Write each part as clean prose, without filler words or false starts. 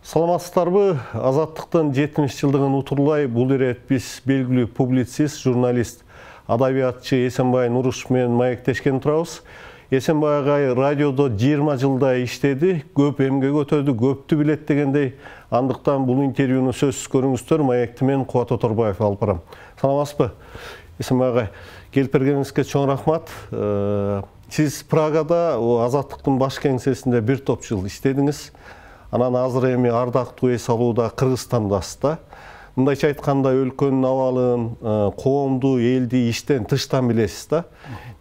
Саламатсыздарбы? Азаттыктын 70 жылдыгын утурлай бул ирет биз белгилүү публицист, журналист, адабиятчы Эсенбай Нуруш менен маектешкен турабыз. Эсенбай агай радиодо 20 жылда иштеди, көп эмгек өтөдү, көптү билет дегендей. Андыктан бул интервьюну сөзсүз көрүңүздөр, маекти мен Кубат Оторбаев алып барам. Саламатсызбы? Эсенбай агай, келип бергениңизге чоң рахмат. Сиз Прагада Азаттыктын баш кеңсесинде бир топ жыл иштедиңиз. Анан азыр эми ардактуу эс алууда Кыргызстандасыз да. Мындайча айтканда өлкөнүн абалын, коомду, элди иштен тыштан билесиз да.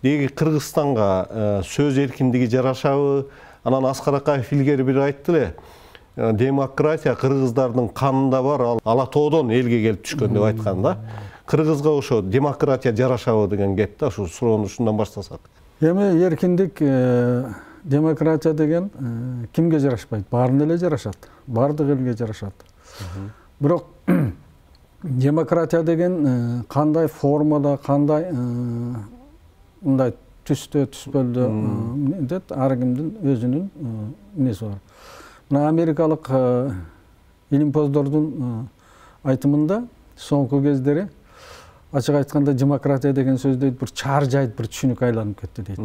Деги Кыргызстанга сөз эркиндиги жарашабы? Анан Аскар Акаев илгери бир айтты эле. Демократия кыргыздардын канында бар, ала тоодон элге келип түшкөн деп айткан да. Кыргызга ошо демократия жарашабы деген кеп да, ушу суроону ушундан баштасак. Эми эркиндик демократия деген кимге жарашпайт? Баарына эле жарашат. Бардык элге жарашат. Бирок демократия деген кандай формада, кандай мындай түстө, түспөлдө ар кимдин өзүнүн неси бар. Мына америкалык илимпоздордун айтымында соңку кездери ачык айтканда демократия деген сөз дейт бир чар жайт бир түшүнүк айланып кетти дейт.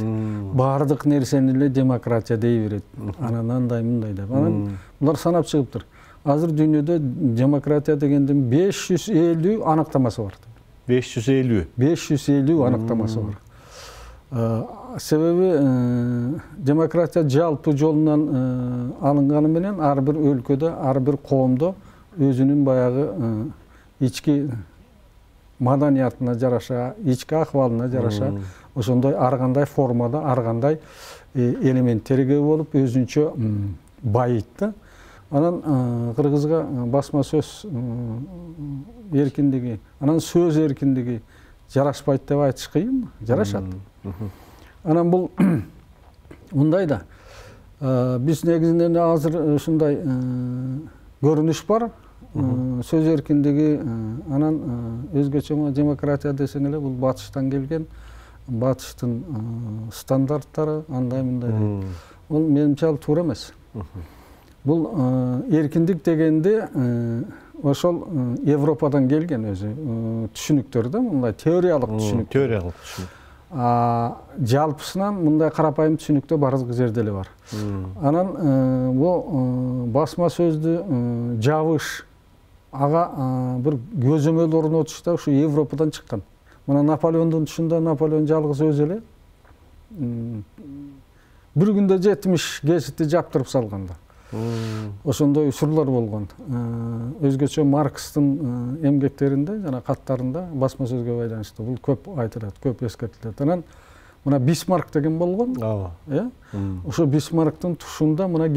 Бардык нерсени эле демократия дей берет. Анан андай мындай деп. Анан булар санап чыгыптыр. Азыр дүйнөдө демократия дегендин 550 аныктамасы бар. 550? 550 аныктамасы бар. Себеби демократия жалпы жолунан алынганы менен ар бир өлкөдө, ар бир коомдо өзүнүн баягы ички маданиятына жараша, ички акыбалына жараша, ошондой ар кандай формада, ар кандай элементтерге болуп өзүнчө байыйт да. Анан кыргызга басма сөз эркиндиги, анан сөз эркиндиги жарашпайт деп айтыш кыйын, жарашат. Анан бул мындай да. Биз негизинен азыр ушундай көрүнүш бар. Сөз эркиндиги, анан өзгөчө демократия десең эле бул батыштан келген, батыштын стандарттары андай мындай. Бул менимче ал туура эмес. Бул эркиндик дегенде ошол Европадан келген өзү түшүнүктөр да, мындай теориялык түшүнүк. Теориялык түшүнүк. Жалпысынан мындай карапайым түшүнүктө бардык жерде эле бар. Анан бул басма сөздү жабыш, ага бир көзөмөл орнотуш да ушу Европадан чыккан. Мына Наполеондун түшүндө Наполеон жалгыз өзү эле бир күндө 70 гезитти жаптырып салган да. Ошондой учурлар болгон. Өзгөчө Маркстын эмгектеринде жана каттарында басма сөзгө байланыштуу бул көп айтылат, көп эскертилет. Анан мына Бисмарк деген болгон. Ошо Бисмарктын тушунда мына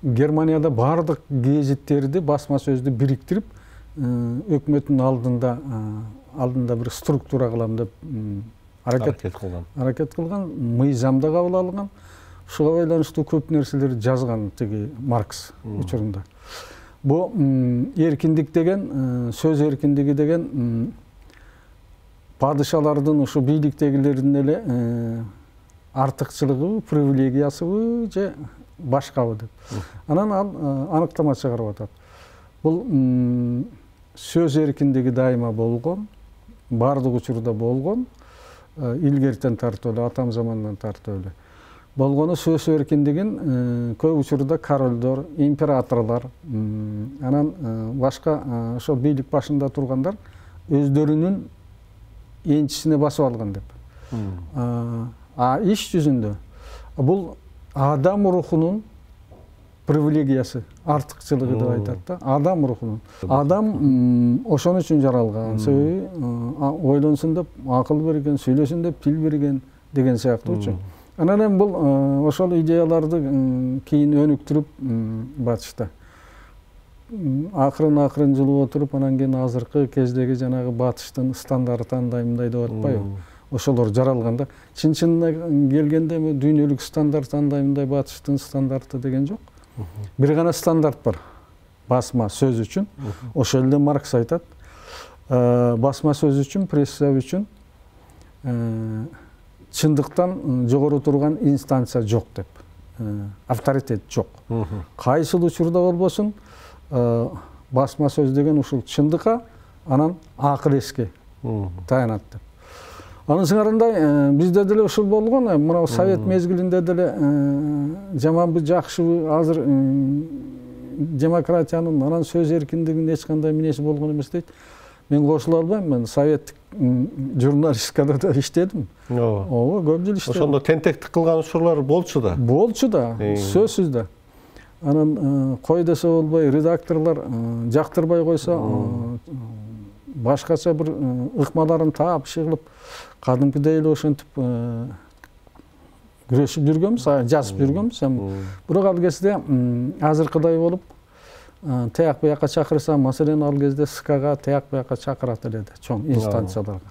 Германияда бардык гезиттерди, басма сөздү бириктирип, өкмөттүн алдында бир структура кылам деп аракет кылган, мыйзамда кабыл алган. Ушуга байланыштуу көп нерселерди жазган тиги Маркс учурунда. Бу эркиндик деген, сөз эркиндиги деген падышалардын ушу бийликтегилердин эле артыкчылыгы, привилегиясыбы же башкабы деп. Анан ал аныктама чыгарып атат. Бул сөз эркиндиги дайыма болгон, бардык учурда болгон, илгертен тартып эле, атам замандан тартып эле. Болгону сөз эркиндигин көп учурда королдор, императорлор, анан башка ошол бийлик башында тургандар өздөрүнүн энчисине басып алган деп. Иш жүзүндө бул адам рухунун привилегиясы, артыкчылыгы деп айтат да. Адам рухунун. Адам ошон үчүн жаралган. Себеби ойлонсун деп акыл берген, сүйлөсүн деп тил берген деген сыяктуучу. Анан бул ошол идеяларды кийин өнүктүрүп батышта. Акырын жылып отуруп, анан кийин азыркы кездеги жанагы батыштын стандарты андай мындай деп атпайбы? Ошолор жаралганда, чын-чынына келгенде дүйнөлүк стандарт андай мындай батыштын стандарты деген жок. Бир гана стандарт бар. Басма сөз үчүн. Ошол эле Маркс айтат. Басма сөз үчүн, пресса үчүн чындыктан жогору турган инстанция жок деп. авторитет жок. Кайсыл учурда болбосун басма сөз деген ушул чындыкка, анан акыл эске таянат деп. Анын сыңарындай бизде деле ушул болгон, мына совет мезгилинде деле жаманбы жакшыбы азыр демократиянын, анан сөз эркиндигинин эч кандай минеси болгон эмес дейт. Мен кошула албайм, мен советтик журналистикада да иштедим. Ооба, көп жыл иштедим. Ошондо тентектик кылган учурлар болчу да. Болчу да, сөзсүз да. Анан кой десе болбой, редакторлор жактырбай койсо, башкача бир ыкмаларын таап чыгылып, кадимкидей эле ошентип күрөшүп жүргөнбүз, жазып жүргөнбүз. Бирок ал кезде азыркыдай болуп, таяк буяка чакырса, маселен ал кезде СКга таяк буяка чакырат эледи, чоң инстанцияларга.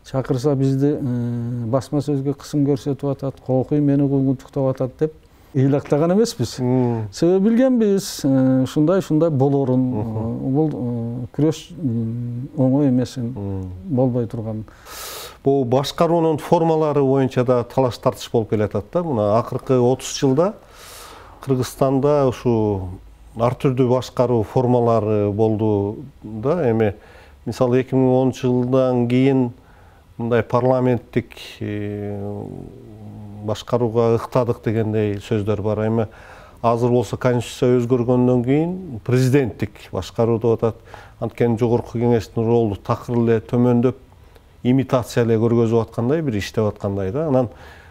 Чакырса бизди басма сөзгө кысым көрсөтүп атат, кокуй мени куугунтуктап атат деп ыйлактаган эмеспиз. Себеби билгенбиз, ушундай болорун, бул күрөш оңой эмесин, болбой турган. Бул башкаруунун формалары боюнча да талаш тартыш болуп келатат да. Мына акыркы 30 жылда Кыргызстанда ушу ар түрдүү башкаруу формалары болду да. Эми мисалы 2010 жылдан кийин мындай парламенттик башкарууга ыктадык дегендей сөздөр бар. Эми азыр болсо конституция өзгөргөндөн кийин президенттик башкаруу деп атат. Анткени жогорку кеңештин ролу такыр эле төмөндөп, имитация эле көргөзүп аткандай, бир иштеп аткандай да. Анан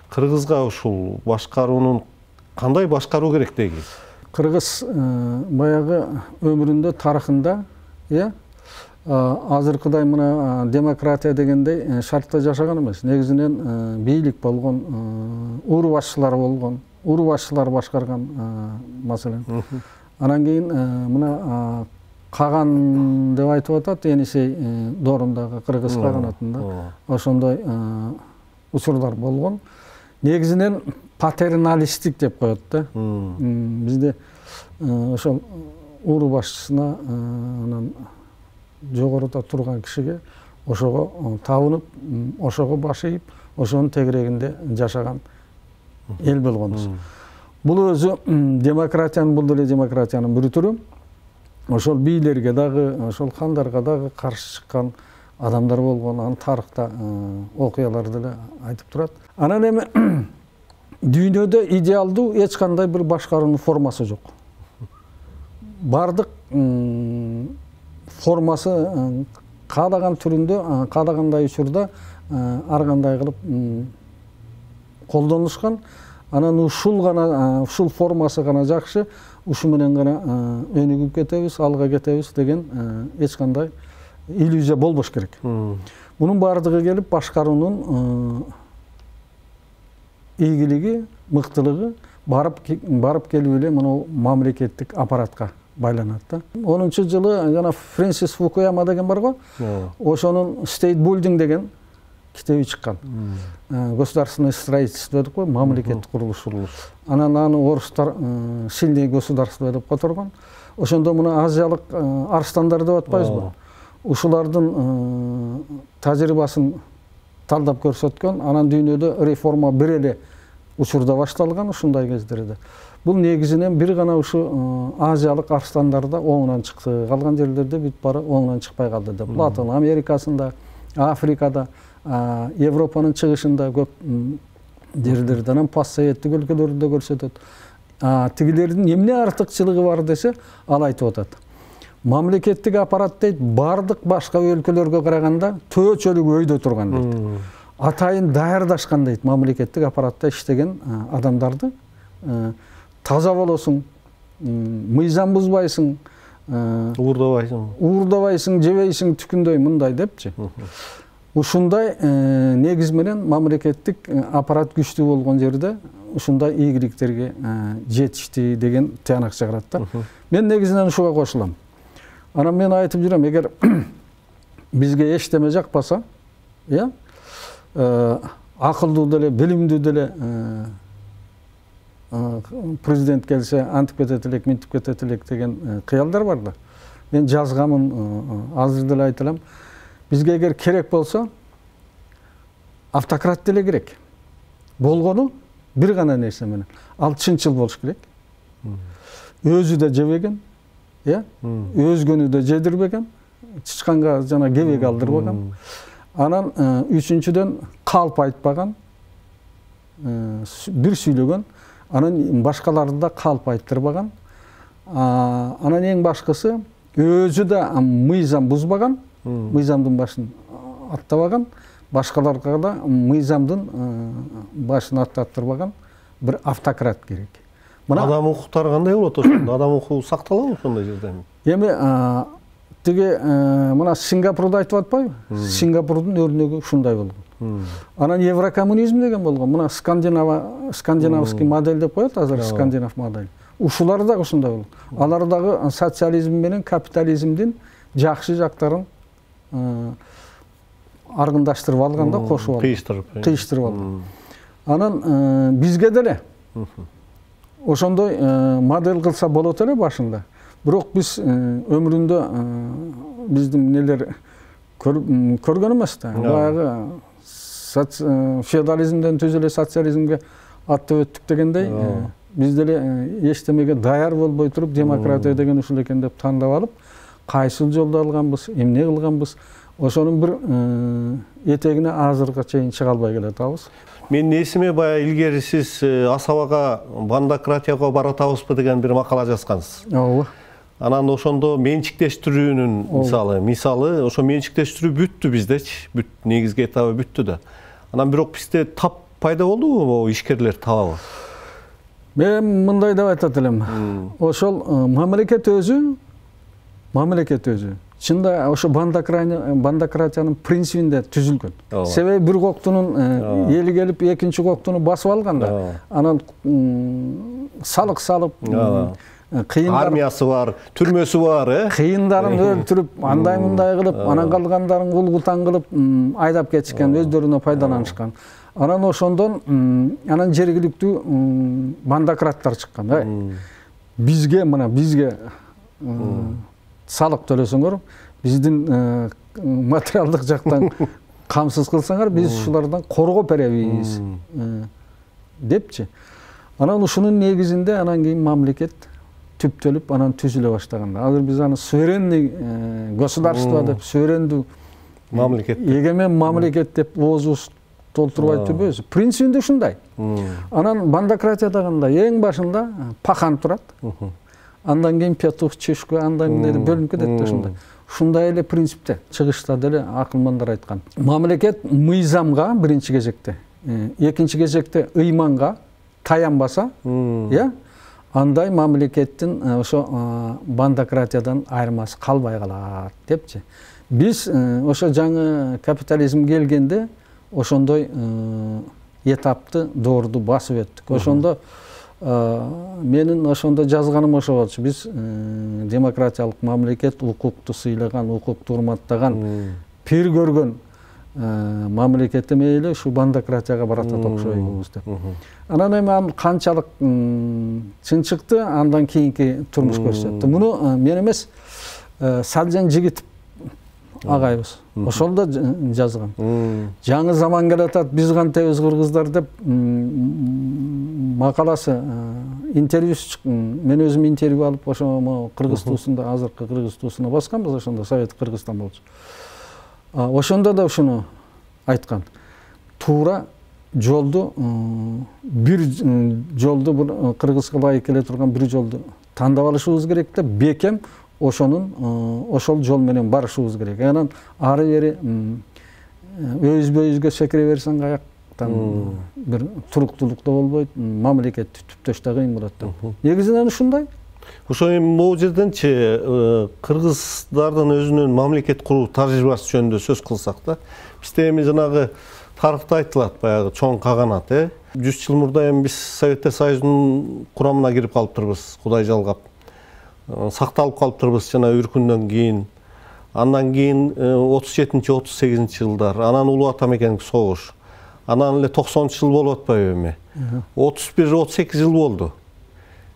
Кыргызга ушул башкаруунун кандай башкаруу керек дейгиз? Кыргыз баягы өмүрүндө, тарыхында, азыркыдай мына демократия дегендей шартта жашаган эмес. Негизинен бийлик болгон, уру башчылар болгон, уру башчылар башкарган маселен. Анан кийин мына Каган деп айтып атат, Енисей доорундагы кыргыз каганатында ошондой учурлар болгон. Негизинен патерналисттик деп коет да. Бизде ошол уру башчысына, анан жогоруда турган кишиге ошого табынып, ошого баш ийип, ошонун тегерегинде жашаган эл болгонбуз. Бул өзү демократиянын, бул деле демократиянын бир түрү. Ошол бийлерге дагы, ошол хандарга дагы каршы чыккан адамдар болгон, анын тарыхта окуялар деле айтып турат. Анан эми дүйнөдө идеалдуу эч кандай бир башкаруунун формасы жок. Бардык формасы каалаган түрүндө, каалагандай учурда ар кандай кылып колдонушкан. Анан ушул формасы гана жакшы, ушу менен гана өнүгүп кетебиз, алга кетебиз деген эч кандай иллюзия болбош керек. Мунун бардыгы келип башкаруунун ийгилиги, мыктылыгы барып келип эле мына мамлекеттик аппаратка байланат да. 10-жылы жана Фрэнсис Фукуяма деген бар го. Ошонун State Building деген китеби чыккан. Государственное строительство деп кой, мамлекеттик курулуш. Анан аны орустар сильный государство деп которгон. Ошондо мына азиялык арстандар деп атпайбызбы? Ушулардын тажрыйбасын талдап көрсөткөн, анан дүйнөдө реформа бир эле учурда башталган ушундай кездерде. Бул негизинен бир гана ушу азиялык арстандарда оңунан чыкты, калган жерлерде бүт бары оңунан чыкпай калды деп. Латын Америкасында, Африкада, Европанын чыгышында көп жерлерде, анан постсоветтик өлкөлөрдө көрсөтөт. Тигилердин эмне артыкчылыгы бар десе, ал айтып атат. Мамлекеттик аппарат дейт, бардык башка өлкөлөргө караганда төчөлүгү өйдө турган дейт. Атайын даярдашкан дейт мамлекеттик аппаратта иштеген адамдарды. Таза болосуң, мыйзам бузбайсың, уурдабайсың, жебейсиң түкүндөй мындай депчи. Ушундай негиз менен мамлекеттик аппарат күчтүү болгон жерде ушундай ийгиликтерге жетишти деген тыянак чыгарат да. Мен негизинен ушуга кошулам. Анан мен айтып жүрөм, эгер бизге эчтеме жакпаса, акылдуу деле, билимдүү деле президент келсе, антип кетет элек, минтип кетет элек деген кыялдар бар да. Мен жазгамын, азыр деле айтылам. Бизге эгер керек болсо, автократ деле керек. Болгону Bir гана нерсе менен. Ал чынчыл болуш керек. Өзү да жебеген, өзгөнү да жедирбеген, чычканга жана кебек алдырбаган. Анан үчүнчүдөн калп айтпаган, бир сүйлөгөн, анан башкаларды да калп айттырбаган. Анан эң башкысы өзү да мыйзам бузбаган, мыйзамдын башын аттабаган, башкаларга да мыйзамдын башын аттаттырбаган бир автократ керек. Адам укуктары кандай болот ошондо? Адам укугу сакталабы ошондой жерде? Эми тиги мына Сингапурду айтып атпайбы? Сингапурдун өрнөгү ушундай болгон. Анан еврокоммунизм деген болгон. Мына скандинавский модель деп коет азыр, скандинав модель. Ушулар да ушундай болгон. Алар дагы социализм менен капитализмдин жакшы жактарын аргындаштырып алган да, кошуп алган. Кыйыштырып алган. Анан бизге деле ошондой модель кылса болот эле башында. Бирок биз өмүрүндө биздин нелер көргөн эмес да. Баягы феодализмден түз эле социализмге аттап өттүк дегендей, биз деле эчтемеге даяр болбой туруп демократия деген ушул экен деп тандап алып, кайсыл жолду алганбыз, эмне кылганбыз, ошонун бир этегине азыркыга чейин чыга албай келатабыз. Мен эсиме баягы илгери сиз Асабага бандократияга баратабызбы деген бир макала жазгансыз. Ооба. Анан ошондо менчиктештирүүнүн мисалы ошо менчиктештирүү бүттү биздечи, негизги этабы бүттү да. Анан бирок бизде тап пайда болдубу могу ишкерлер табабы? Мен мындай деп айтат элем. Ошол мамлекет өзү чында ошо бандократиянын принцибинде түзүлгөн. Себеби бир коктунун эли келип экинчи коктуну басып алганда, анан салык салып, армиясы бар, түрмөсү бар, кыйындарын өлтүрүп, андай-мындай кылып, анан калгандарын кулгутан кылып айдап кетишкен, өздөрүнө пайдаланышкан. Анан ошондон анан жергиликтүү бандократтар чыккан. Бизге салык төлөсөңөр, биздин материалдык жактан камсыз кылсаңар, биз ушулардан коргоп беребиз депчи. Анан ушунун негизинде анан кийин мамлекет түптөлүп, анан түзүлө баштаган. Азыр биз аны суверенный государство деп, суверендүү мамлекет, эгемен мамлекет деп оозубуз толтуруп айтпайбыз. Принцибинде ушундай. Анан бандократияда кандай? Эң башында пахан турат. Андан кийин петух, чешка, андан кийин бөлүнүп кетет ошондой. Ушундай эле принципте чыгышта деле акылмандар айткан. Мамлекет мыйзамга биринчи кезекте, экинчи кезекте ыйманга таянбаса, андай мамлекеттин ошо бандократиядан айырмасы калбай калат депчи. Биз ошо жаңы капитализм келгенде ошондой этапты доорду басып өттүк. Ошондо менин ошондо жазганым ошо болчу. Биз демократиялык мамлекет, укукту сыйлаган, укукту урматтаган, пир көргөн мамлекет эмейли ушу бандократияга баратат окшойбуз деп. Анан эми канчалык чын чыкты, андан кийинки турмуш көрсөттү. Муну мен эмес, Салжан Жигитов агайбыз. Ошол да жазган. Жаңы заман келатат, биз кантебиз кыргыздар деп макаласы, интервьюсу чыккан. Мен өзүм интервью алып, ошо Кыргыз туусунда, азыркы Кыргыз туусуна басканбыз, ошондо Совет Кыргызстан болчу. Ошондо да ушуну айткан. Туура жолду, бир жолду, Кыргызга ылайык келе турган бир жолду тандап алышыбыз керек деп, бекем ошол жол менен барышыбыз керек. Анан ары бери өзбө-өзгө секире берсең каяктан бир туруктуулук да болбойт, мамлекетти түптөш да кыйын болот деп. Негизинен ушундай. Ошо эми могу жерденчи кыргыздардын өзүнүн мамлекет куруу тажрыйбасы жөнүндө сөз кылсак да, бизде эми жанагы тарыхта айтылат, баягы чоң каганат, 100 жыл мурда эми биз Советтер Союзунун курамына кирип калыптырбыз, Кудай жалгап. Сакталып калыптырбыз жана үркүндөн кийин. Андан кийин 37-38 жылдар, анан Улуу Ата мекендик согуш. Анан эле 90 жыл болуп атпайбы эми? 31-38 жыл болду.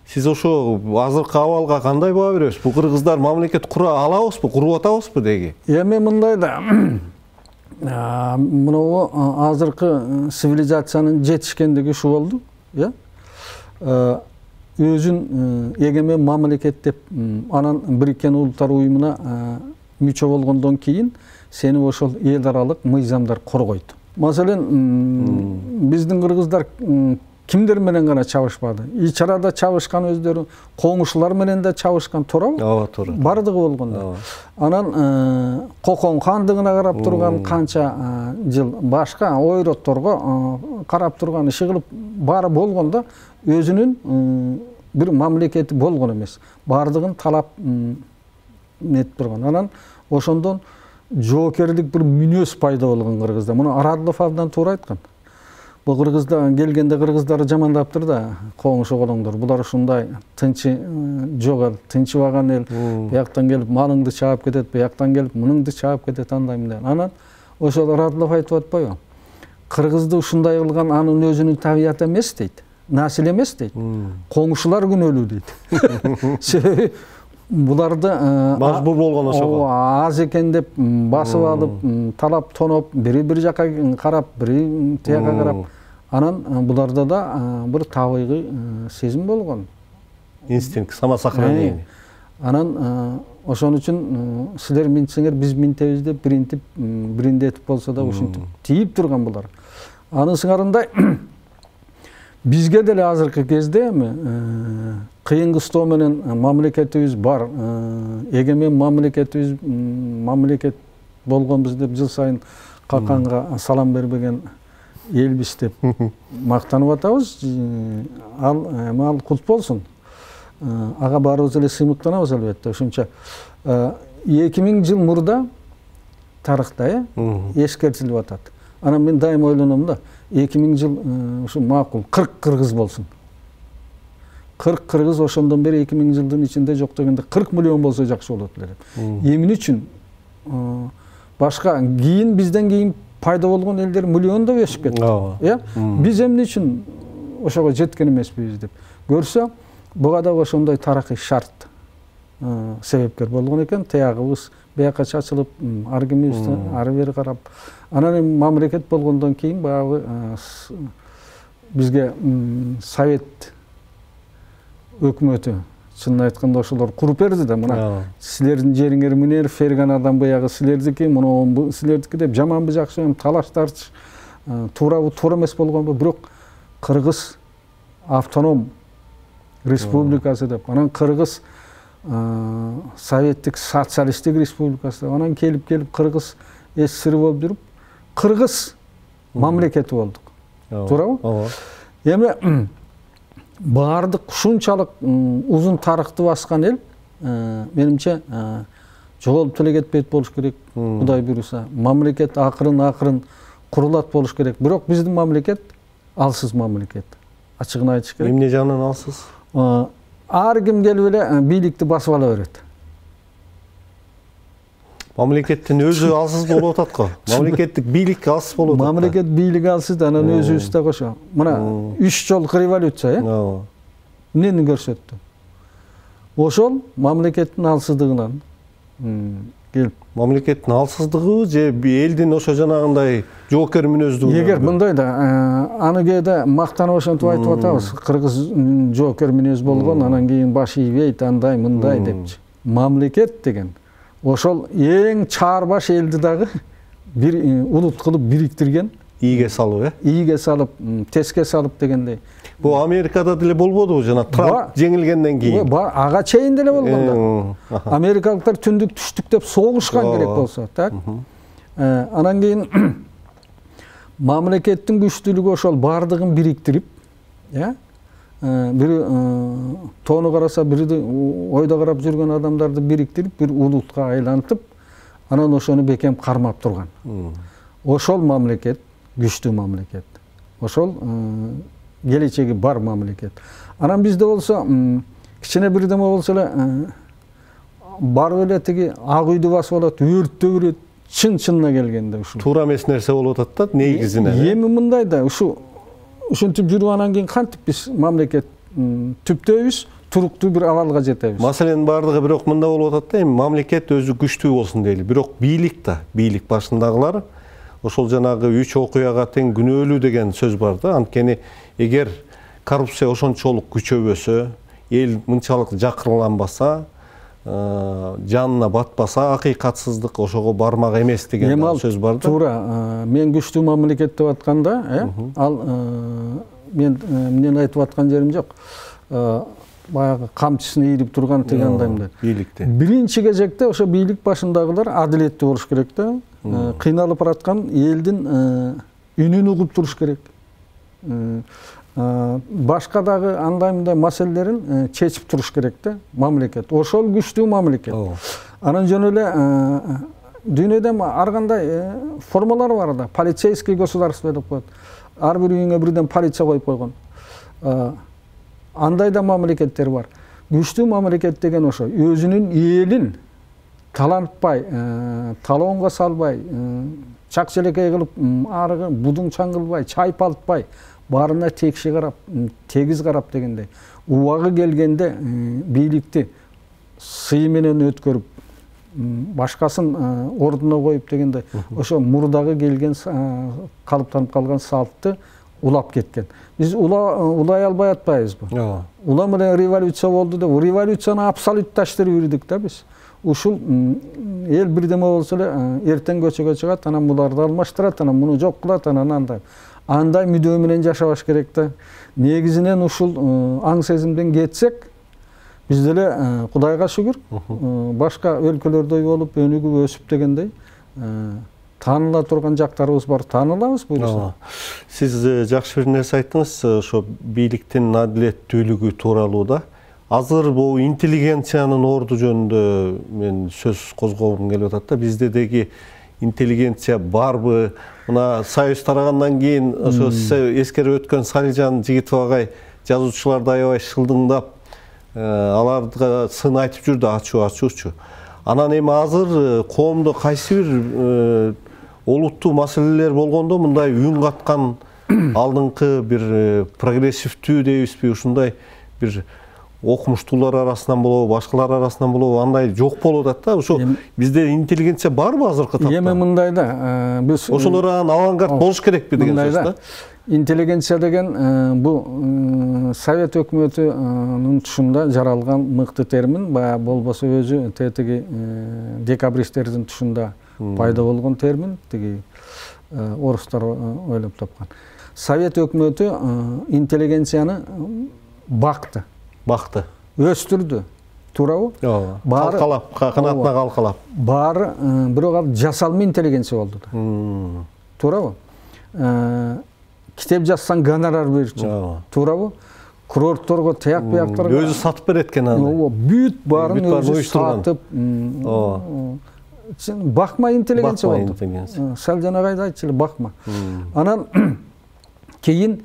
Сиз ошо азыркы абалга кандай баа бересиз? Бул кыргыздар мамлекет кура алабызбы, куруп атабызбы деги? Эми мындай да. Мына азыркы цивилизациянын жетишкендиги ушу болду. Өзүн эгемен мамлекет деп анан Бириккен Улуттар Уюмуна мүчө болгондон кийин сени ошол эл аралык мыйзамдар коргойт. Маселен, биздин кыргыздар кимдер менен гана чабышпады? Ич арада чабышкан өздөрү, коңушулар менен да чабышкан, туурабы? Ооба, туура. Бардыгы болгондо. Анан Кокон хандыгына карап турган канча жыл, башка ойротторго карап турган, иши кылып баары болгондо өзүнүн бир мамлекети болгон эмес. Бардыгын талап нетип турган. Анан ошондон жоокерлик бир мүнөз пайда болгон кыргызда. Муну Арадлов абдан туура айткан. Бул кыргызда келгенде кыргыздарды жамандаптыр да, коңушу колоңдор. Булар ушундай тынчы жок эл, тынчыбаган эл. Бияктан келип малыңды чаап кетет, бияктан келип мунуңду чаап кетет, андай мындай. Анан ошол Арадлов айтып атпайбы? Кыргызды ушундай кылган анын өзүнүн табияты эмес дейт. Насил эмес дейт. Коңушулар күнөөлүү дейт. Себеби буларды мажбур болгон ошого аз экен деп басып алып, талап тоноп, бири бир жака карап, бири тияка карап, анан буларда да бир табигый сезим болгон. Инстинкт, самосохранение. Анан ошон үчүн силер минтсеңер, биз минтебиз деп бириндетип болсо да ушинтип тийип турган булар. Анын сыңарындай бизге деле азыркы кезде кыйын кыстоо менен мамлекетибиз бар, эгемен мамлекет болгонбуз деп жыл сайын каканга салам бербеген элбиз деп мактанып атабыз. Ал кут болсун. Ага баарыбыз эле сыймыктанабыз албетте. Ошончо 2000 жыл мурда тарыхта эскертилип атат. Анан мен дайым ойлоном да, 2000 жыл ушу макул 40 кыргыз болсун. 40 кыргыз ошондон бери 2000 жылдын ичинде жок дегенде 40 миллион болсо жакшы болот эле деп. Эмне үчүн башка кийин бизден кийин пайда болгон элдер миллиондоп өсүп кетти. Биз эмне үчүн ошого жеткен эмеспиз деп көрсө, буга да ошондой тарыхый шарт себепкер болгон экен. Таягыбыз бияка чачылып, ар кимибиз ары бери карап, анан мамлекет болгондон кийин баягы бизге совет өкмөтү чынын айтканда ошолор куруп берди да, мына силердин жериңер менен Ферган адам баягы силердики, муну силердики деп жаманбы жакшыбы талаштарчы туурабы туура эмес болгонбу, бирок Кыргыз автоном республикасы деп, анан Кыргыз советтик социалисттик республикасы деп, анан келип Кыргыз СССР болуп жүрүп, Кыргыз мамлекети болдук. Туурабы? Эми баардык ушунчалык узун тарыхты баскан эл менимче жоголуп деле кетпейт болуш керек. Кудай буйруса, мамлекет акырын курулат болуш керек. Бирок биздин мамлекет алсыз мамлекет. Ачыгын айтыш керек. Эмне жагынан алсыз? Ар ким келип эле бийликти басып ала берет. Мамлекеттин өзү алсыз болуп атат го. Мамлекеттик бийлик алсыз болуп атат. Мамлекет бийлиги алсыз да, анан өзүбүз да кошо. Мына 3 жолку революция, эмнени көрсөттү? Ошол мамлекеттин алсыздыгынан келип. Мамлекеттин алсыздыгы же элдин ошо жанагындай жоокер мүнөздүгү? Эгер мындай да, аны кээде мактанып ошентип айтып атабыз. Кыргыз жоокер мүнөз болгон, анан кийин баш ийбейт, андай мындай депчи. Мамлекет деген ошол эң чаарбаш элди дагы бир улут кылып бириктирген, ийге салып, ийге салып, теске салып дегендей. Бул Америкада деле болбодубу, жана Трамп жеңилгенден кийин? Ага чейин деле болгон да. Америкалыктар түндүк түштүк деп согушкан керек болсо, так? Анан кийин мамлекеттин күчтүүлүгү ошол бардыгын бириктирип, бири тоону караса, бири ойдо карап жүргөн адамдарды бириктирип, бир улутка айлантып, анан ошону бекем кармап турган. Ошол мамлекет күчтүү мамлекет. Ошол келечеги бар мамлекет. Анан бизде болсо, кичине бирдеме болсо эле барып эле тиги ак үйдү басып алат, өрттө кирет, чын-чынына келгенде ушул. Туура эмес нерсе болуп атат да, негизинен. Эми мындай да, ушинтип жүрүп анан кийин кантип биз мамлекет түптөйбүз, туруктуу бир абалга жетебиз. Маселенин бардыгы бирок мында болуп атат да, эми мамлекет өзү күчтүү болсун дейли. Бирок бийлик да, бийлик башындагылар ошол жанагы 3 окуяга тең күнөөлүү деген сөз бар да. Анткени эгер коррупция ошончолук күчөбөсө, эл мынчалык жакырланбаса, жанына батпаса, акыйкатсыздык ошого бармак эмес деген сөз бар да. Туура, мен күчтүү мамлекет деп атканда, ал мен эмнени айтып аткан жерим жок. Баягы камчысын ийип турган деген андаймда. Бийликте. Биринчи кезекте ошо бийлик башындагылар адилеттүү болуш керек да. Кыйналып бараткан элдин үнүн угуп туруш керек. Башка дагы андай маселелерин чечип туруш керек да мамлекет. Ошол күчтүү мамлекет. Анан жөн эле дүйнөдө ар кандай формалар бар да. Полицейский государство деп коет. Ар бир үйүңө бирден полиция коюп койгон. Андай да мамлекеттер бар. Күчтүү мамлекет деген ошо өзүнүн элин талантпай, талоонго салбай, чак челекей кылып, арыгы будун чаңгылбай, чайпалтпай, барына текши карап, тегиз карап дегендей. Убагы келгенде бийликти сый менен өткөрүп, башкасын ордуна коюп дегендей. Ошо мурдагы келген калыптанып калган салтты улап кеткен. Биз улай албай атпайбызбы? Ула менен революция болду деп, революцияны абсолютташтырып жүрдүк да биз. Ушул эл бирдеме болсо эле эртең көчөгө чыгат, анан буларды алмаштырат, анан муну жок кылат, анан андай. Андай мүдөө менен жашабаш керек да. Негизинен ушул аң сезимден кетсек, биз деле Кудайга шүгүр, башка өлкөлөрдөй болуп, өнүгүп өсүп дегендей, тааныла турган жактарыбыз бар, таанылабыз буюрса. Сиз жакшы бир нерсе айттыңыз, ошо бийликтин адилеттүүлүгү тууралуу да. Азыр бул интеллигенциянын орду жөнүндө мен сөз козгогум келип атат да. Бизде деги интеллигенция барбы? Мына союз тарагандан кийин ошо эскерип өткөн Салижан Жигитов агай жазуучуларды аябай шылдыңдап, аларга сын айтып жүрдү, ачуу-ачуучу. Анан эми азыр коомдо кайсы бир олуттуу маселелер болгондо мындай үн каткан алдыңкы бир прогрессивдүү дейбизби, ушундай бир окумуштуулар арасынан болобу, башкалар арасынан болобу, андай жок болуп атат да. Ошо бизде интеллигенция барбы азыркы тапта? Эми мындай да, биз ошолор авангард болуш керекпи деген сөз да. Интеллигенция деген бул Совет өкмөтүнүн тушунда жаралган мыкты термин, баягы болбосо өзү тетиги декабристтердин тушунда пайда болгон термин, тиги орустар ойлоп тапкан. Совет өкмөтү интеллигенцияны бакты. Өстүрдү. Туурабы? Калкалап, канатына калкалап. Баары бирок жасалма интеллигенция болду да. Туурабы? Китеп жазсаң гонорар берчү. Туурабы? Курортторго, тияк-бияктарга өзү сатып берет экен аны. Бүт баарын өзү сатып, бакма интеллигенция болду. Сал жанагайды айтчу эле, бакма. Анан кийин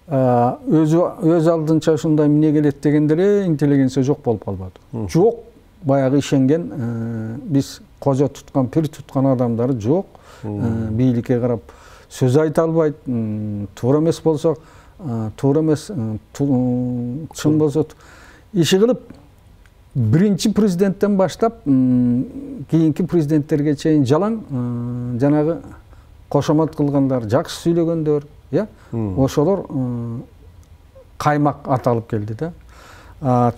өз алдынча ушундай эмне келет дегенде эле интеллигенция жок болуп калбады. Жок, баягы ишенген, биз кожо туткан, пир туткан адамдары жок. Бийликке карап сөз айта албайт, туура эмес болсо, туура эмес, чын болсо иши кылып, биринчи президенттен баштап кийинки президенттерге чейин жалаң жанагы кошомат кылгандар, жакшы сүйлөгөндөр, ошолор каймак аталып келди да.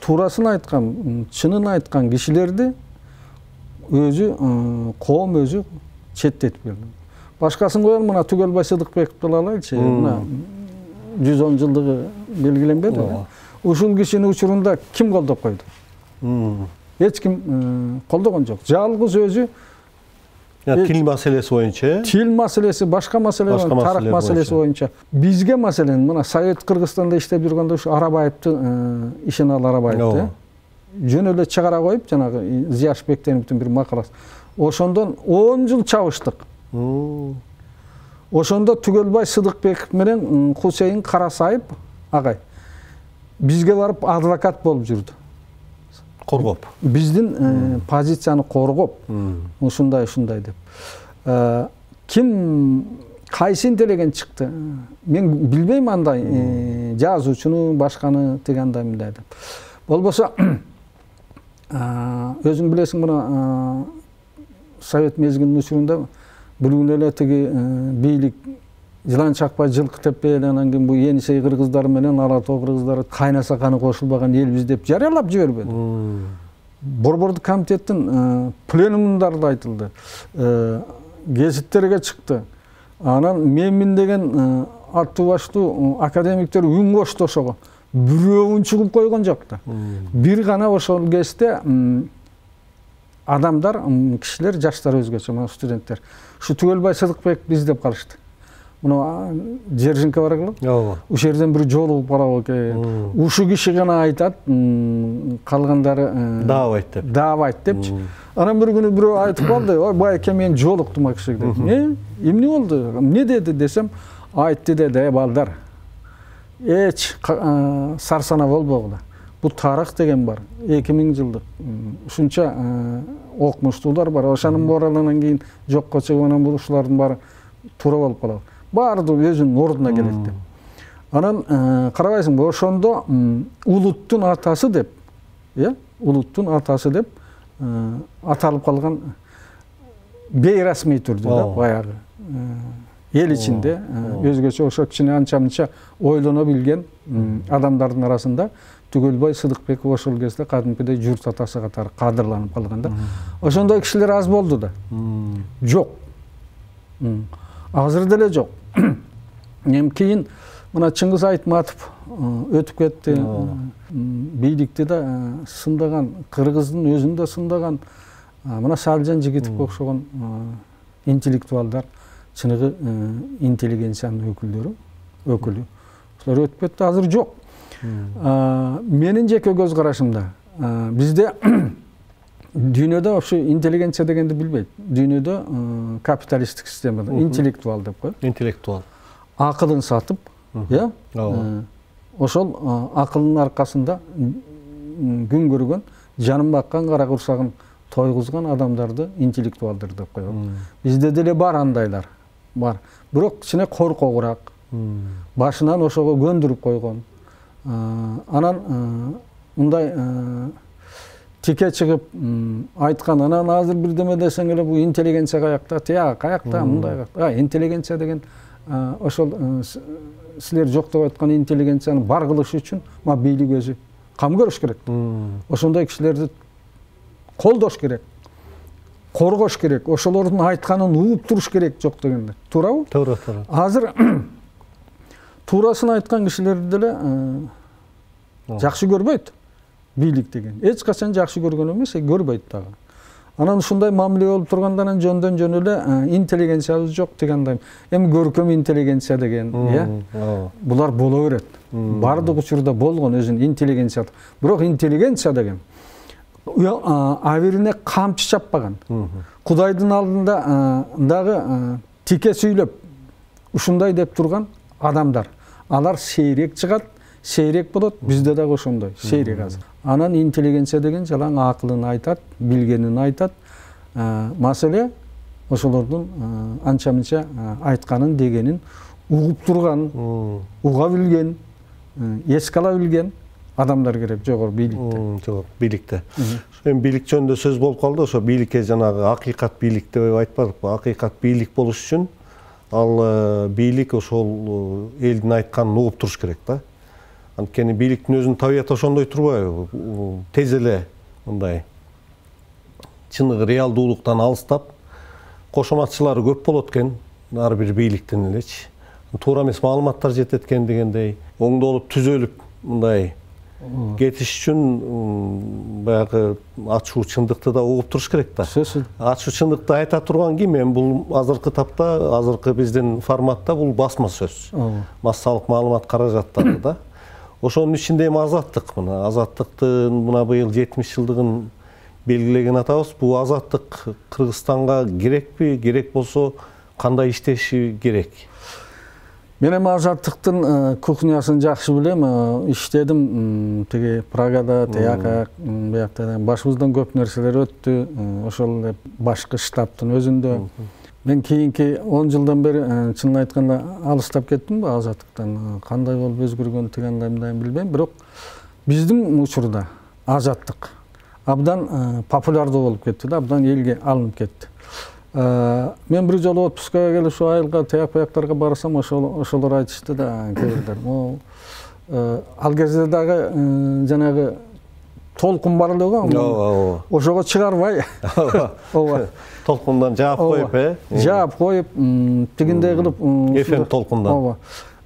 Туурасын айткан, чынын айткан кишилерди өзү коом өзү четтетип келди. Башкасын коелу, мына Түгөлбай Сыдыкбековду алайлычы. Мына 110 жылдыгы белгиленбеди. Ушул кишинин учурунда ким колдоп койду? Эч ким колдогон жок. Жалгыз өзү тил маселеси боюнча. Тил маселеси, башка маселе, тарых маселеси боюнча. Бизге маселен, мына Совет Кыргызстанда иштеп жүргөндө ушу Арабаевди, Ишенал Арабаевди жөн эле чыгара коюп, жанагы Зияш Бектеновдун бир макаласы. Ошондон 10 жыл чабыштык. Ошондо Түгөлбай Сыдыкбеков менен Хусейин Карасаев агай бизге барып адвокат болуп жүрдү. Коргоп. Биздин позицияны коргоп, ушундай деп. Ким кайсы интеллигент чыкты? Мен билбейм андай жазуучуну, башканы дегендай мындай деп. Болбосо өзүң билесиң, мына Совет мезгилинин учурунда бір күн эле тиги бийлик Жылан чакпай жылкы теппей анан кийин бул Енисей кыргыздары менен Ала Тоо кыргыздары кайнаса каны кошулбаган элбиз деп жарыялап жибербеди. Борбордук комитеттин пленумундарда айтылды. Гезиттерге чыкты. Анан менмин деген аттуу баштуу академиктер үн кошду ошого. Бирөөүн чыгып койгон жок да. Бир гана ошол кезде адамдар, кишилер, жаштар өзгөчө, студенттер. Ушу Түгөлбай Сыдыкбек биз деп калышты. Мына Жержинке бар эле. Ооба. Ушул жерден бир жолугуп барабы экен. Ушу киши гана айтат, калгандары даабайт депчи. Анан бир күнү бирөө айтып калды, "Ой, байке мен жолуктум акши" деп. Эмне болду? Эмне деди десем, айтты деди, балдар. Эч сарсана болбогула. Бул тарых деген бар. 2000 жылдык. Ушунча окумуштуулар бар. Ошонун боралынан кийин жокко чыгып анан бул ушулардын баары туура болуп калат. Баардыгы өзүнүн ордуна келет деп. Анан карабайсыңбы, ошондо улуттун атасы деп, улуттун атасы деп аталып калган бейрасмий түрдө да, баягы эл ичинде өзгөчө ошо кичине анча-мынча ойлоно билген адамдардын арасында Түгөлбай Сыдыкбеков ошол кезде кадимкидей журт атасы катары кадырланып калган да. Ошондой кишилер аз болду да. Жок. Азыр деле жок. Кийин мына Чыңгыз Айтматов өтүп кетти. Бийликти да сындаган, кыргыздын өзүн да сындаган, мына Салжан Жигитовго окшогон интеллектуалдар, чыныгы интеллигенциянын өкүлү. Ошолор өтүп кетти, азыр жок. Менин жеке көз карашымда бизде дүйнөдө ошо интеллигенция дегенди билбейт. Дүйнөдө капиталисттик системада интеллектуал деп коет. Интеллектуал. Акылын сатып, ошол акылдын аркасында күн көргөн, жанын баккан, кара курсагын тойгузган адамдарды интеллектуалдар деп коет. Бизде деле бар андайлар. Бар. Бирок кичине коркогураак. Башынан ошого көндүрүп койгон. Анан мындай тике чыгып айткан, анан азыр бирдеме десең эле бул интеллигенция каякта, каякта, мындай каякта. Интеллигенция деген ошол силер жоктоп айткан интеллигенцияны бар кылыш үчүн бийлик өзү кам көрүш керек. Ошондой кишилерди колдош керек, коргош керек, ошолордун айтканын угуп туруш керек, жок дегенде. Туурабы? Туура. Азыр туурасын айткан кишилерди деле жакшы көрбөйт бийлик деген. Эч качан жакшы көргөн эмес, көрбөйт дагы. Анан ушундай мамиле болуп тургандан жөндөн жөн эле интеллигенциябыз жок дегендей. Эми көркөм интеллигенция деген, булар боло берет. Бардык учурда болгон өзүнүн интеллигенция. Бирок интеллигенция деген абирине камчы чаппаган. Кудайдын алдында дагы тике сүйлөп ушундай деп турган адамдар. Алар сейрек чыгат, сейрек болот, бизде дагы ошондой, сейрек азыр. Анан интеллигенция деген жалаң акылын айтат, билгенин айтат. Маселе ошолордун анча-мынча айтканын дегенин угуп турган, уга билген, эске ала билген адамдар керек жогору бийликте. Жогору бийликте. Эми бийлик жөнүндө сөз болуп калды, ошо бийликке жанагы акыйкат бийлик деп айтпадыкпы? Акыйкат бийлик болуш үчүн ал бийлик ошол элдин айтканын угуп туруш керек да. Анткени бийликтин өзүнүн табияты ошондой турбайбы? Тез эле мындай чыныгы реалдуулуктан алыстап, кошоматчылары көп болот экен, ар бир бийликтин элечи. Туура эмес маалыматтар жетет экен дегендей, оңдолуп түзөлүп мындай кетиш үчүн баягы ачуу чындыкты да угуп туруш керек да. Ачуу чындыкты айта турган ким? Эми бул азыркы тапта, азыркы биздин форматта бул басма сөз. Массалык маалымат каражаттары да. Ошонун ичинде эми азаттык, мына азаттыктын мына быйыл 70 жылдыгын белгилеген атабыз. Бул азаттык Кыргызстанга керекпи? Керек болсо кандай иштеши керек? Мен эми азаттыктын кухнясын жакшы билем. Иштедим тиги Прагада, биякта башыбыздан көп нерселер өттү. Ошол башкы штабтын өзүндө. Мен кийинки 10 жылдан бери чынын айтканда алыстап кеттимби азаттыктан. Кандай болуп өзгөргөн дегендей билбейм, бирок биздин учурда азаттык абдан популярдуу болуп кетти да, абдан элге алынып кетти. Мен bir жолу отпускага келип ушу айылга таяк-паяктарга барсам, ошолор айтышты да кейбирлер. Ал кезде дагы жанагы толкун бар эле го. Ошого чыгарбай. Ооба. Толкундан жаап коюп, Жаап коюп, тигиндей кылып, FM толкундан. Ооба.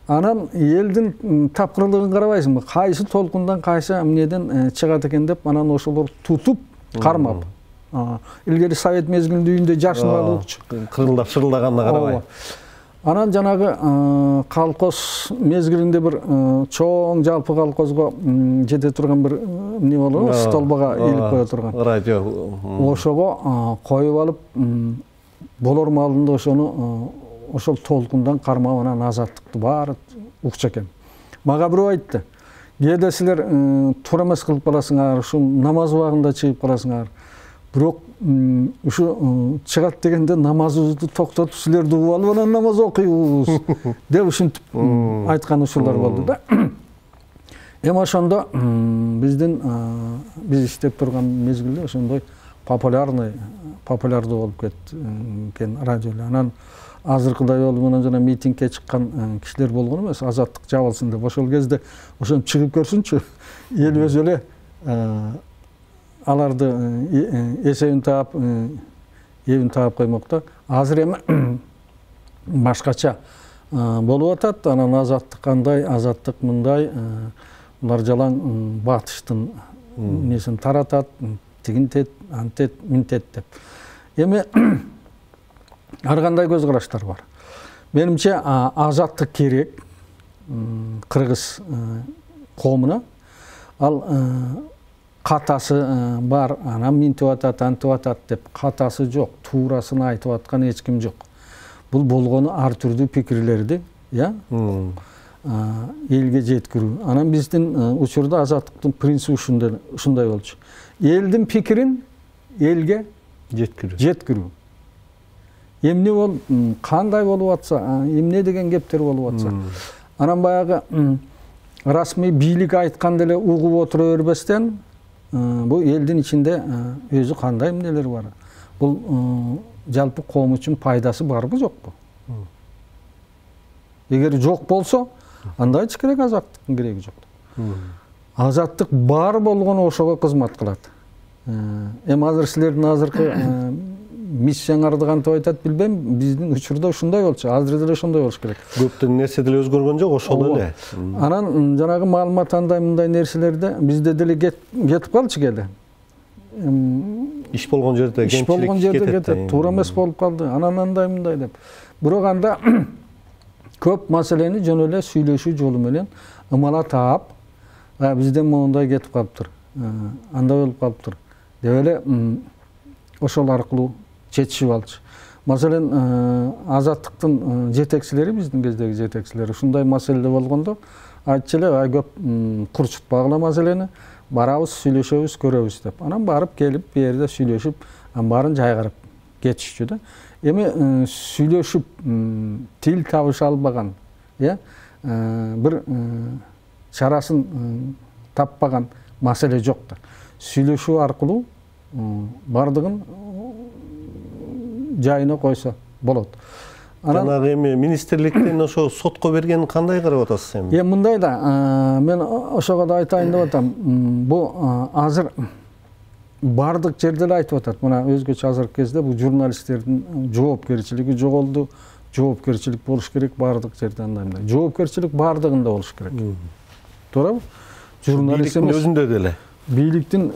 Анан элдин тапкырлыгын карабайсыңбы? Кайсы толкундан, кайсы эмнеден чыгат экен деп, анан ошолор тутуп, кармап. Илгери Совет мезгилинде үйүндө жашынбалык кырылдап шырылдаганына карабай. Анан жанагы колхоз мезгилинде бир чоң жалпы колхозго жете турган бир эмне болобу? Столбага илип кое турган. Радио. Ошого коюп алып, болор маалында ошол толкундан кармап анан азаттыкты баары укчу экен. Мага бирөө айтты. Кээде силер туура эмес кылып каласыңар, ушу намаз убагында чыгып каласыңар. Бирок ушу чыгат дегенде намазыбызды токтотуп силерди угуп алып анан намаз окуйбуз деп ушинтип айткан учурлар болду да. Эми ошондо биз иштеп турган мезгилде ошондой популярдуу болуп кеткен радио. Анан азыркыдай болуп анан жана митингге чыккан кишилер болгон эмес, азаттык жабылсын деп. Ошол кезде ошентип чыгып көрсүнчү. Эл өзү эле аларды эсебин таап, эбин таап коймокто. Азыр эми башкача болуп атат. Анан азаттык кандай, азаттык мындай, булар жалаң батыштын несин таратат, тигин тет, антет, минтет деп. Эми ар кандай көз караштар бар. Менимче азаттык керек кыргыз коомуна. Ал катасы бар, анан минтип атат, антип атат деп катасы жок, туурасын айтып аткан эч ким жок. Бул болгону ар түрдүү пикирлерди, элге жеткирүү. Анан биздин учурда азаттыктын принциби ушундай болчу. Элдин пикирин элге жеткирүү. Эмне бол, кандай болуп атса, эмне деген кептер болуп атса. Анан баягы расмий бийлик айткан деле угуп отура бербестен, бул элдин ичинде өзү кандай эмнелер бар. Бул жалпы коом үчүн пайдасы барбы, жокпу? Эгер жок болсо, анда эч керек азаттыктын кереги жок. Азаттык бар болгону ошого кызмат кылат. Эми азыр силердин азыркы миссияңарды кантип айтат билбейм, биздин учурда ушундай болчу, азыр деле ошондой болуш керек. Көптөн нерсе деле өзгөргөн жок, ошол эле. Анан жанагы маалымат андай мындай нерселерде бизде деле кетип калчу келе. Иш болгон жерде кетет, туура эмес болуп калды. Анан андай мындай деп. Бирок анда көп маселени жөн эле сүйлөшүү жолу менен ымала таап, бизден моундай кетип калыптыр, андай болуп калыптыр деп эле ошол аркылуу чечишип алчу. Маселен, азаттыктын жетекчилери, биздин кездеги жетекчилери ушундай маселе болгондо айтчу эле, көп курчутпагыла маселени, барабыз, сүйлөшөбүз, көрөбүз деп. Анан барып келип, бу жерде сүйлөшүп, баарын жайгарып кетишчү да. Эми сүйлөшүп тил табыша албаган, бир чарасын таппаган маселе жок да. Сүйлөшүү аркылуу бардыгын жайына койсо болот. Анан эми министрликтен ошо сотко бергенин кандай карап атасыз эми? Мындай да, мен ошого да айтайын деп атам. Бу азыр бардык жерде эле айтып атат. Мына өзгөчө азыркы кезде бул журналисттердин жоопкерчилиги жоголду, жоопкерчилик болуш керек бардык жерде андай. Жоопкерчилик бардыгында болуш керек. Туурабы? Журналисттин өзүндө деле. Бийликтин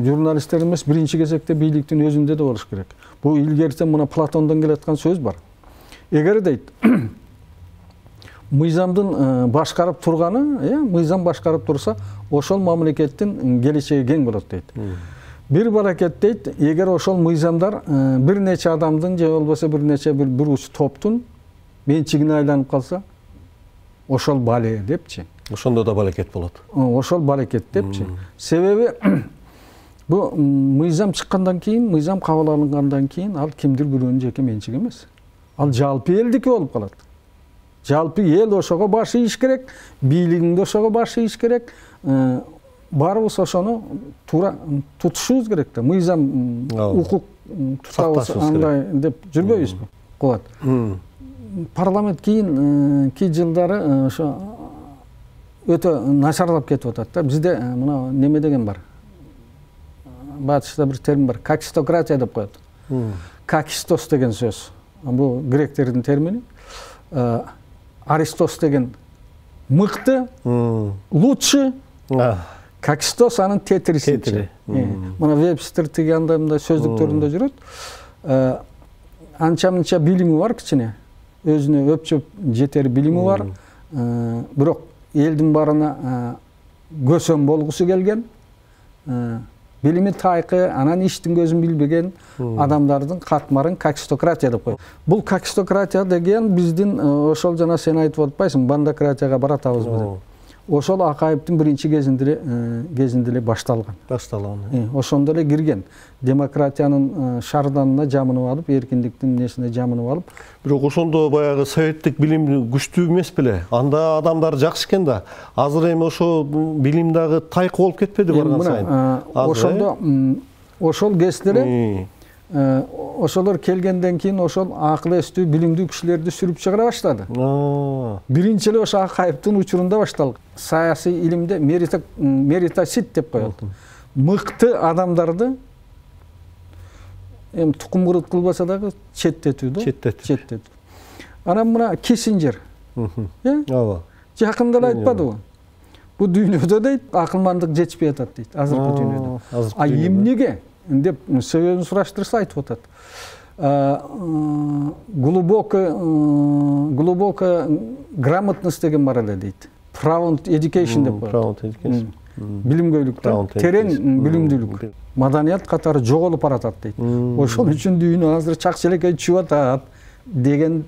журналисттер эмес, биринчи кезекте бийликтин өзүндө да болуш керек. Бул илгертен мына Платондон келаткан сөз бар. Эгер дейт, мыйзамдын башкарып турганы, мыйзам башкарып турса, ошол мамлекеттин келечеги кең болот дейт. Бир баракет дейт, эгер ошол мыйзамдар бир нече адамдын же болбосо бир нече бир уч топтун менчигине айланып калса, ошол бале депчи. Ошондо да балекет болот. Ошол балекет депчи. Себеби бу мыйзам чыккандан кийин, мыйзам кабыл алынгандан кийин ал кимдир бирөөнүн жеке менчиги эмес. Ал жалпы элдики болуп калат. Жалпы эл ошого баш ийиш керек, бийлигиң да ошого баш ийиш керек. Баарыбыз ошону туура тутушубуз керек да. Мыйзам tutабыз андай деп жүрбөйбүзбү? Кубат. Парламент кийинки жылдары ошо өтө начарлап кетип атат да. Бизде мына неме деген бар. Батышта бир термин бар. Какистократия деп коет. Какистос деген сөз. Бул гректердин термини. Аристос деген мыкты, лучше. Какистос анын тетирисинчи. Мына Вебстер тиги андай мындай сөздүктөрүндө жүрөт. Анча-мынча билими бар кичине. Өзүнө өпчөп жетер билими бар. Бирок элдин баарына көсөм болгусу келген. Билими тайкы, анан иштин көзүн билбеген адамдардын катмарын какистократия деп коет. Бул какистократия деген биздин ошол жана сен айтып атпайсың, бандократияга баратабызбы деп. Ошол Акаевдин биринчи кезинде эле башталган. Ошондо эле кирген. Демократиянын шарданына жамынып алып, эркиндиктин несине жамынып алып. Бирок ошондо баягы советтик билим күчтүү эмес беле? Анда адамдар жакшы экен да. Азыр эми ошо билим дагы тайкы болуп кетпеди барган сайын? Ошондо ошол кезде эле ошолор келгенден кийин ошол акыл эстүү, билимдүү кишилерди сүрүп чыгара баштады. Биринчи эле ошо Акаевдин учурунда башталган. Саясий илимде меритосит деп коет. Мыкты адамдарды эми тукум курут кылбаса дагы четтетүү да. Четтетүү. Анан мына Киссинджер. Ооба. Жакында эле айтпадыбы? Бу дүйнөдө дейт, акылмандык жетишпей атат дейт, азыркы дүйнөдө. Эмнеге деп себебин сураштырса айтып атат. Глубокая грамотность деген бар эле дейт. Profound education деп коет. Билимгөйлүк, терең билимдүүлүк. Маданият катары жоголуп баратат дейт. Ошол үчүн дүйнө азыр чакчелекке түшүп атат деген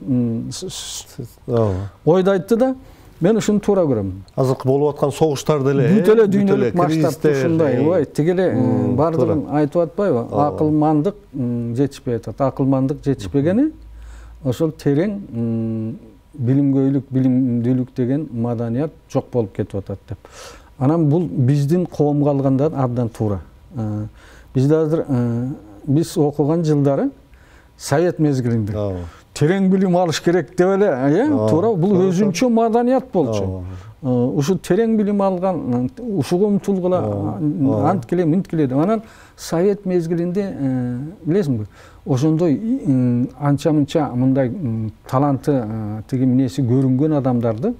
ойду айтты да. Мен ушуну туура көрөм. Азыркы болуп аткан согуштар деле, бүт эле дүйнөлүк масштабта ушундай, ой, тигеле бардыгын айтып атпайбы? Акылмандык жетишпей атат. Акылмандык жетишпегени ошол терең билимгөйлүк, билимдүүлүк деген маданият жок болуп кетип атат деп. Анан бул биздин коомго алганда абдан туура. Бизде азыр биз окуган жылдары Совет мезгилинде терең билим алыш керек деп эле, туура, бул өзүнчө маданият болчу. Ушу терең билим алган, ушуга умтулгула, анткиле, минткиле деп. Анан Совет мезгилинде, билесиңби, ошондой анча-мынча мындай таланты, тиги эмнеси көрүнгөн адамдарды,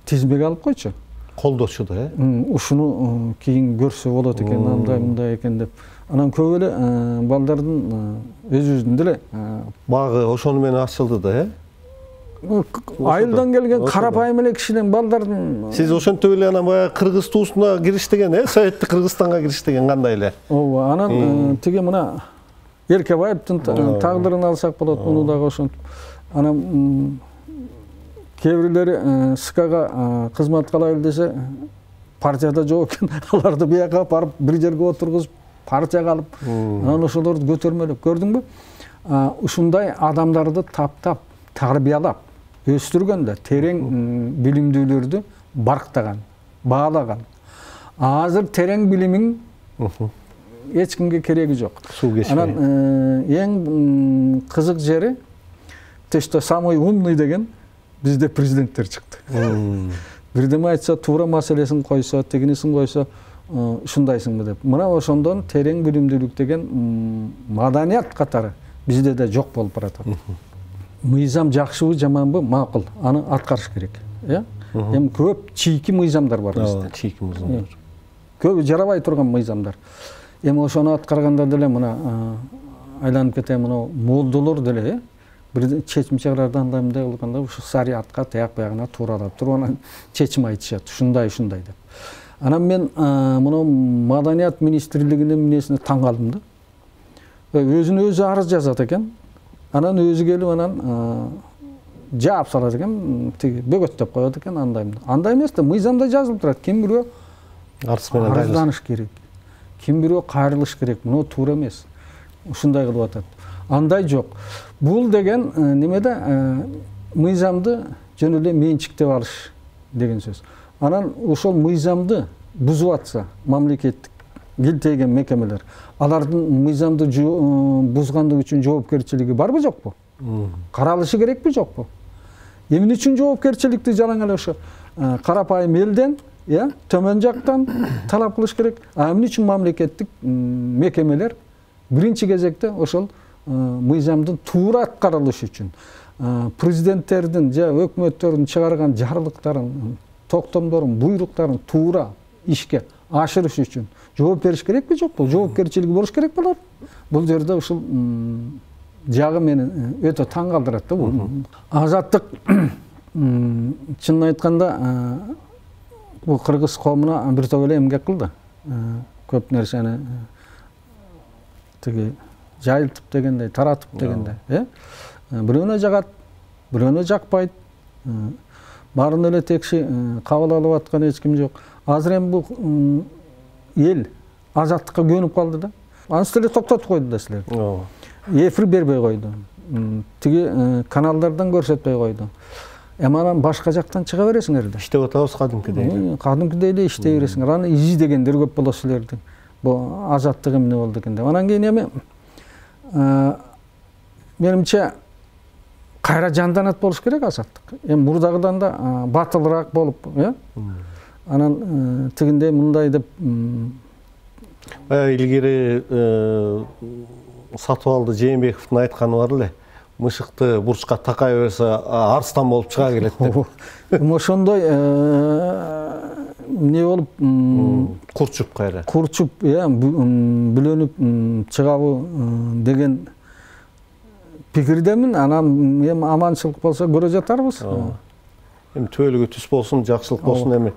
тизмеге алып койчу. Колдочу да, ушуну кийин көрсө болот экен, андай мындай экен деп. Анан көп эле балдардын өзүбүздүн деле багы ошону менен ачылды да, айылдан келген карапайым эле кишиден балдардын. Сиз ошентип эле анан баягы кыргыз туусуна кириштеген, Советтик Кыргызстанга кириштеген кандай эле? Ооба, анан тиги мына Эркебаевдин тагдырын алсак болот, муну дагы ошентип. Анан кээ бирлери СКга кызмат кылайлы десе, партияда жок экен, аларды бияка барып бир жерге отургузуп партияга алып, анан ошолорду көтөрмөлөп, көрдүңбү? Ушундай адамдарды таптап, тарбиялап, өстүргөндө терең билимдүүлөрдү барктаган, баалаган. Азыр терең билимиң эч кимге кереги жок. Анан эң кызык жери, что самый умный деген бизде президенттер чыкты. Бирдеме айтса, туура маселесин койсо, тигинисин койсо, ушундайсыңбы деп. Мына ошондон терең билимдүүлүк деген маданият катары бизде да жок болуп баратат. Мыйзам жакшыбы, жаманбы, макул, аны аткарыш керек. Эми көп чийки мыйзамдар бар бизде. Чийки мыйзамдар. Көбү жарабай турган мыйзамдар. Эми ошону аткарганда деле мына айланып кетем, мына молдолор деле бир чечим чыгарарда андай мындай кылганда ушу шариатка таяк биягына тууралап туруп анан чечим айтышат. Ушундай деп. Анан мен мына маданият министрлигинин эмнесине таң калдым да. Өзүнө өзү арыз жазат экен. Анан өзү келип анан жаап салат экен, тиги бөгөттөп коет экен, андай. Андай эмес да, мыйзамда жазылып турат. Ким бирөө арызданыш керек. Ким бирөө кайрылыш керек. Муну туура эмес. Ушундай кылып атат. Андай жок. Бул деген немеде мыйзамды жөн эле менчиктеп алыш деген сөз. Анан ошол мыйзамды бузуп атса, мамлекеттик килтейген мекемелер. Алардын мыйзамды бузгандыгы үчүн жоопкерчилиги барбы жокпу? Каралышы керекпи жокпу? Эмне үчүн жоопкерчиликти жалаң эле ошо карапайым элден, төмөн жактан талап кылыш керек. Эмне үчүн мамлекеттик мекемелер биринчи кезекте ошол мыйзамдын туура аткарылышы үчүн президенттердин же өкмөттөрдүн чыгарган жарлыктарын, токтомдорун, буйруктарын туура ишке ашырыш үчүн жооп бериш керекпи жокпу? Жоопкерчилиги болуш керек болот. Бул жерде ушул жагы мени өтө таң калтырат да бул. Азаттык чынын айтканда бул кыргыз коомуна бир топ эле эмгек кылды. Көп нерсени тиги жайылтып дегендей, таратып дегендей, бирөөнө жагат, бирөөнө жакпайт. Баарын эле текши кабыл алып аткан эч ким жок. Азыр эми бул эл азаттыкка көнүп калды да. Анысы эле токтотуп койду да силер. Эфир бербей койду. Тиги каналдардан көрсөтпөй койду. Эми анан башка жактан чыга бересиңер да. Иштеп атабыз кадимкидей. Кадимкидей эле иштей бересиңер. Аны издегендер көп болот силердин. Бул азаттык эмне болду экен деп. Анан кийин эми менимче кайра жанданат болуш керек азаттык. Эми мурдагыдан да батылыраак болуп, анан тигиндей мындай деп илгери Сатыбалды Жээнбековдун айтканы бар эле. Мышыкты бурчка такай берсе арстан болуп чыга келет деп. Ошондой эмне болуп курчуп кайра. Курчуп, бүлөнүп чыгабы деген пикирдемин. Анан эми аманчылык болсо көрө жатарбыз. Эми түбөлүгү түз болсун, жакшылык болсун. Эми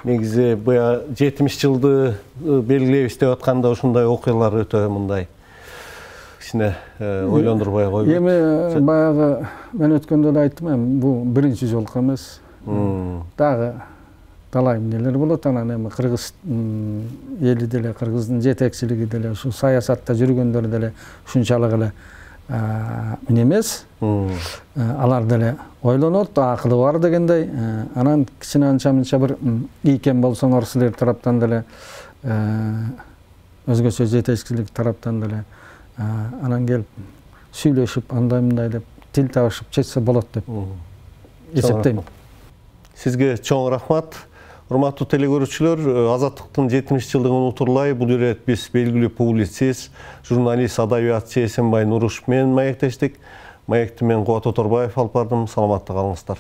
негизи бая 70 жылды белгилейбиз деп атканда ушундай окуялар өтө мындай кичине ойлондурбай койбойт. Эми баягы мен өткөндө да айттым, эми бул биринчи жолку эмес. Дагы талай эмнелер болот. Анан эми кыргыз эли деле, кыргыздын жетекчилиги деле, ушу саясатта жүргөндөр деле ушунчалык эле эмне эмес. Алар деле ойлонот, акылы бар дегендей. Анан кичине анча-мынча бир ийкен болсоңор силер тараптан деле, өзгөчө жетекчилик тараптан деле анан келип сүйлөшүп, андай-мындай деп тил табышып чечсе болот деп эсептейм. Сизге чоң рахмат. Урматтуу телекөрүүчүлөр, Азаттыктын 70 жылдыгын утурлай бул ирет биз белгилүү публицист, журналист, адабиятчы Эсенбай Нуруш менен маектештик. Маекти мен Кубат Оторбаев алып бардым. Саламатта калыңыздар.